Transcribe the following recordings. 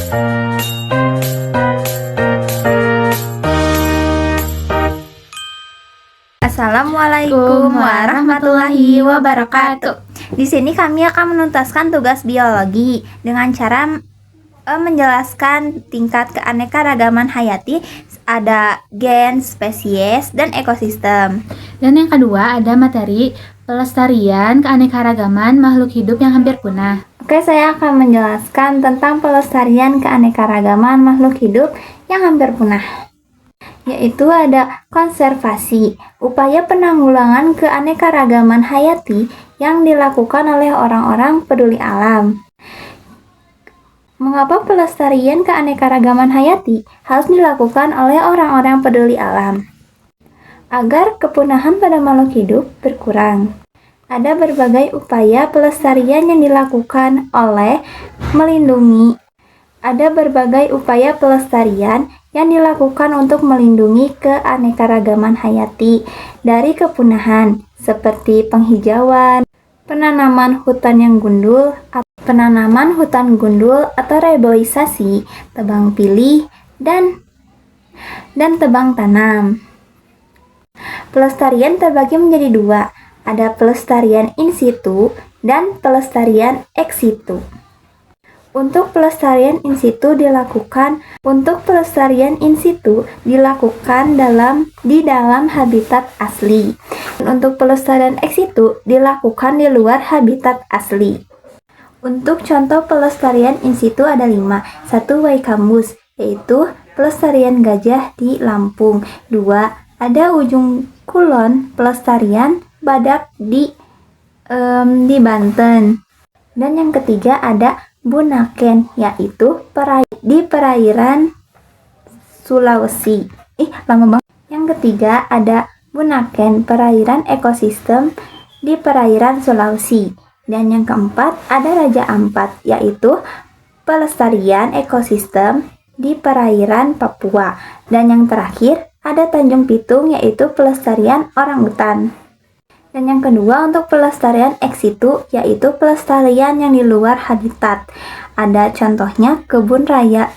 Assalamualaikum warahmatullahi wabarakatuh. Di sini kami akan menuntaskan tugas biologi dengan cara menjelaskan tingkat keanekaragaman hayati, ada gen, spesies, dan ekosistem. Dan yang kedua ada materi pelestarian keanekaragaman makhluk hidup yang hampir punah. Oke, saya akan menjelaskan tentang pelestarian keanekaragaman makhluk hidup yang hampir punah, yaitu ada konservasi, upaya penanggulangan keanekaragaman hayati yang dilakukan oleh orang-orang peduli alam. Mengapa pelestarian keanekaragaman hayati harus dilakukan oleh orang-orang peduli alam? Agar kepunahan pada makhluk hidup berkurang. Ada berbagai upaya pelestarian yang dilakukan oleh melindungi. Ada berbagai upaya pelestarian yang dilakukan untuk melindungi keanekaragaman hayati dari kepunahan, seperti penghijauan, penanaman hutan gundul atau reboisasi, tebang pilih, dan tebang tanam. Pelestarian terbagi menjadi dua, ada pelestarian in situ dan pelestarian ex situ. Untuk pelestarian in situ dilakukan di dalam habitat asli. Dan untuk pelestarian ex situ dilakukan di luar habitat asli. Untuk contoh pelestarian in situ ada 5. 1. Waikambus, yaitu pelestarian gajah di Lampung. 2. Ada Ujung Kulon, pelestarian badak di Banten. Dan yang ketiga ada Bunaken, yaitu di perairan Sulawesi. Yang ketiga ada Bunaken, perairan ekosistem di perairan Sulawesi. Dan yang keempat ada Raja Ampat, yaitu pelestarian ekosistem di perairan Papua. Dan yang terakhir ada Tanjung Pitung, yaitu pelestarian orangutan. Dan yang kedua untuk pelestarian ex situ, yaitu pelestarian yang di luar habitat. Ada contohnya kebun raya.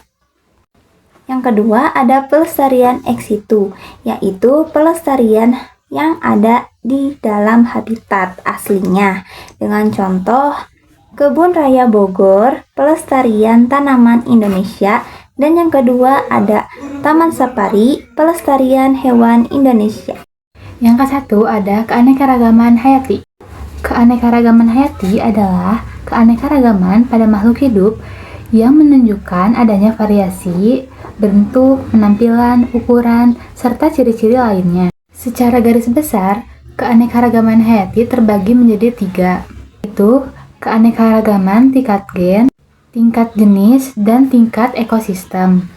Yang kedua ada pelestarian ex situ, yaitu pelestarian yang ada di dalam habitat aslinya. Dengan contoh kebun raya Bogor, pelestarian tanaman Indonesia. Dan yang kedua ada Taman Safari, pelestarian hewan Indonesia. Yang ke-1 ada keanekaragaman hayati. Keanekaragaman hayati adalah keanekaragaman pada makhluk hidup yang menunjukkan adanya variasi, bentuk, penampilan, ukuran, serta ciri-ciri lainnya. Secara garis besar, keanekaragaman hayati terbagi menjadi 3, yaitu keanekaragaman tingkat gen, tingkat jenis, dan tingkat ekosistem.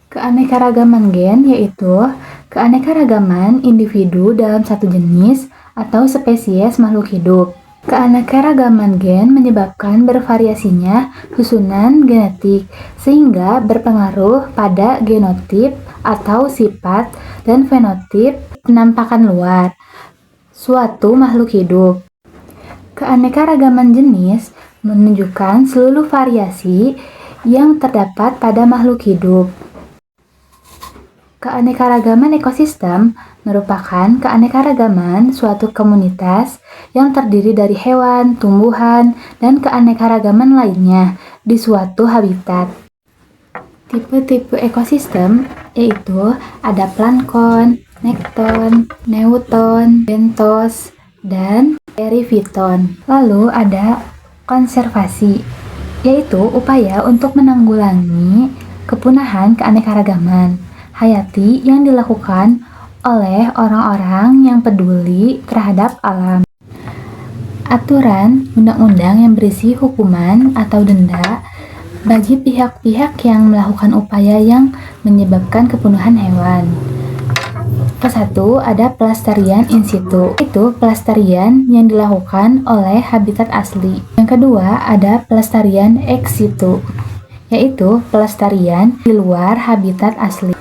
Keanekaragaman gen yaitu keanekaragaman individu dalam satu jenis atau spesies makhluk hidup. Keanekaragaman gen menyebabkan bervariasinya susunan genetik sehingga berpengaruh pada genotip atau sifat dan fenotip penampakan luar suatu makhluk hidup. Keanekaragaman jenis menunjukkan seluruh variasi yang terdapat pada makhluk hidup. Keanekaragaman ekosistem merupakan keanekaragaman suatu komunitas yang terdiri dari hewan, tumbuhan, dan keanekaragaman lainnya di suatu habitat. Tipe-tipe ekosistem yaitu ada plankton, nekton, neuton, bentos, dan perifiton. Lalu ada konservasi, yaitu upaya untuk menanggulangi kepunahan keanekaragaman hayati yang dilakukan oleh orang-orang yang peduli terhadap alam. Aturan undang-undang yang berisi hukuman atau denda bagi pihak-pihak yang melakukan upaya yang menyebabkan kepunahan hewan. Ke-1 ada pelestarian in situ, itu pelestarian yang dilakukan oleh habitat asli. Yang kedua ada pelestarian ex situ, yaitu pelestarian di luar habitat asli.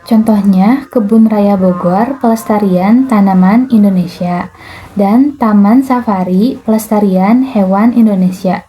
Contohnya, Kebun Raya Bogor, pelestarian tanaman Indonesia, dan Taman Safari, pelestarian hewan Indonesia.